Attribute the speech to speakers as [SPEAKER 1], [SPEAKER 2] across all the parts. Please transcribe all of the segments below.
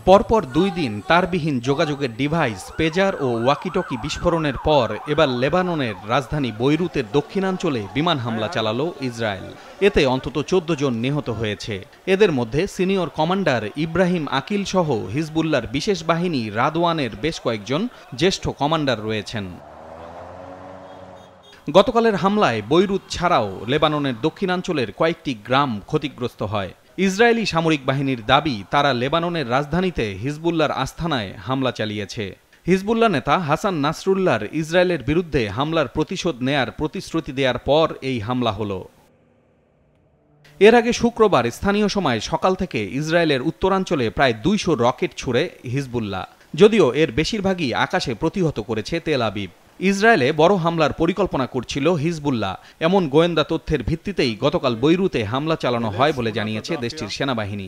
[SPEAKER 1] পরপর ২ দিন তারবিহীন যোগাযোগের ডিভাইস, পেজার ও ওয়াকিটকি বিস্ফোরণের পর এবার লেবাননের রাজধানী বৈরুতের দক্ষিণাঞ্চলে বিমান হামলা চালালো ইসরায়েল। এতে অন্তত ১৪ জন নিহত হয়েছে। এদের মধ্যে সিনিয়র কমান্ডার ইব্রাহিম আকিল সহ হিজবুল্লাহর বিশেষ বাহিনী রাদওয়ানের বেশ কয়েকজন জ্যেষ্ঠ কমান্ডার রয়েছেন। গতকালের হামলায় বৈরুত ছাড়াও লেবাননের দক্ষিণাঞ্চলের কয়েকটি গ্রাম ক্ষতিগ্রস্ত হয়। ইসরায়েলি সামরিক বাহিনীর দাবি, তারা লেবাননের রাজধানীতে হিজবুল্লাহর আস্তানায় হামলা চালিয়েছে। হিজবুল্লাহ নেতা হাসান নাসরুল্লাহর ইসরায়েলের বিরুদ্ধে হামলার প্রতিশোধ নেয়ার প্রতিশ্রুতি দেওয়ার পর এই হামলা হলো। এর আগে শুক্রবার স্থানীয় সময় সকাল থেকে ইসরায়েলের উত্তরাঞ্চলে প্রায় ২০০ রকেট ছুড়ে হিজবুল্লাহ, যদিও এর বেশিরভাগই আকাশে প্রতিহত করেছে তেল আবিব। ইসরায়েলে বড় হামলার পরিকল্পনা করছিল হিজবুল্লাহ, এমন গোয়েন্দা তথ্যের ভিত্তিতেই গতকাল বৈরুতে হামলা চালানো হয় বলে জানিয়েছে দেশটির সেনাবাহিনী।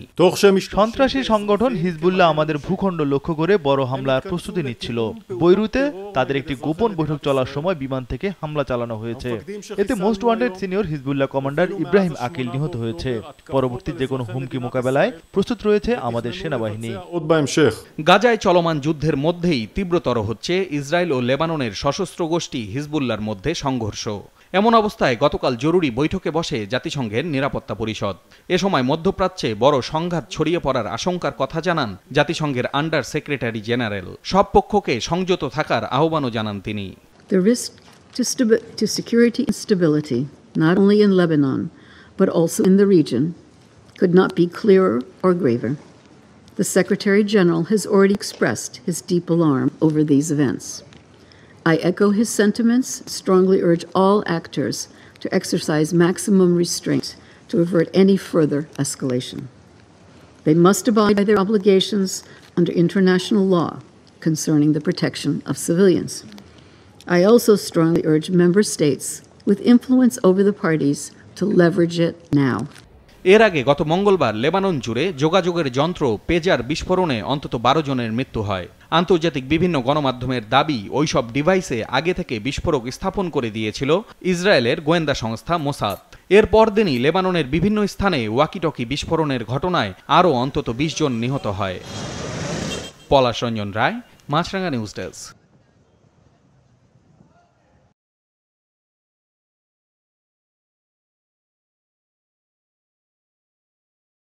[SPEAKER 2] সন্ত্রাসী সংগঠন হিজবুল্লাহ আমাদের ভূখণ্ড লক্ষ্য করে বড় হামলার প্রস্তুতি নিচ্ছিল। বৈরুতে তাদের একটি গোপন বৈঠক চলার সময় বিমান থেকে হামলা চালানো হয়েছে। এতে most wanted senior Hezbollah commander Ibrahim Aqil নিহত হয়েছে। পরবর্তী যে কোনো হুমকি মোকাবেলায় প্রস্তুত রয়েছে আমাদের সেনাবাহিনী।
[SPEAKER 1] গাজায় চলমান যুদ্ধের মধ্যেই তীব্রতর হচ্ছে ইসরায়েল ও লেবাননের সশস্ত্র গোষ্ঠী হিজবুল্লাহর মধ্যে সংঘর্ষ। এমন অবস্থায় গতকাল জরুরি বৈঠকে বসে জাতিসংঘের নিরাপত্তা পরিষদ। এ সময় মধ্যপ্রাচ্যে বড় সংঘাত ছড়িয়ে পড়ার আশঙ্কার কথা জানান জাতিসংঘের আন্ডার সেক্রেটারি জেনারেল। সব পক্ষকে সংযত থাকার আহ্বানও জানান তিনি।
[SPEAKER 3] The risk to security and stability, not only in Lebanon, but also in the region, could not be clearer or graver. The Secretary General has already expressed his deep alarm over these events. I echo his sentiments, strongly urge all actors to exercise maximum restraint to avert any further escalation. They must abide by their obligations under international law concerning the protection of civilians. I also strongly urge member states with influence over the parties to leverage it now.
[SPEAKER 1] এর আগে গত মঙ্গলবার Lebanon জুড়ে যোগাযোগের যন্ত্র পেজার বিস্ফোরণে অন্তত ১২ জনের মৃত্যু হয়। আন্তর্জাতিক বিভিন্ন গণমাধ্যমের দাবি, ওইসব ডিভাইসে আগে থেকে বিস্ফোরক স্থাপন করে দিয়েছিল ইসরায়েলের গোয়েন্দা সংস্থা মোসাদ। এর পরদিনই লেবাননের বিভিন্ন স্থানে ওয়াকিটকি বিস্ফোরণের ঘটনায় আরও অন্তত ২০ জন নিহত হয়। পলাশ রঞ্জন রায়, মাছরাঙা নিউজ ডেস্ক।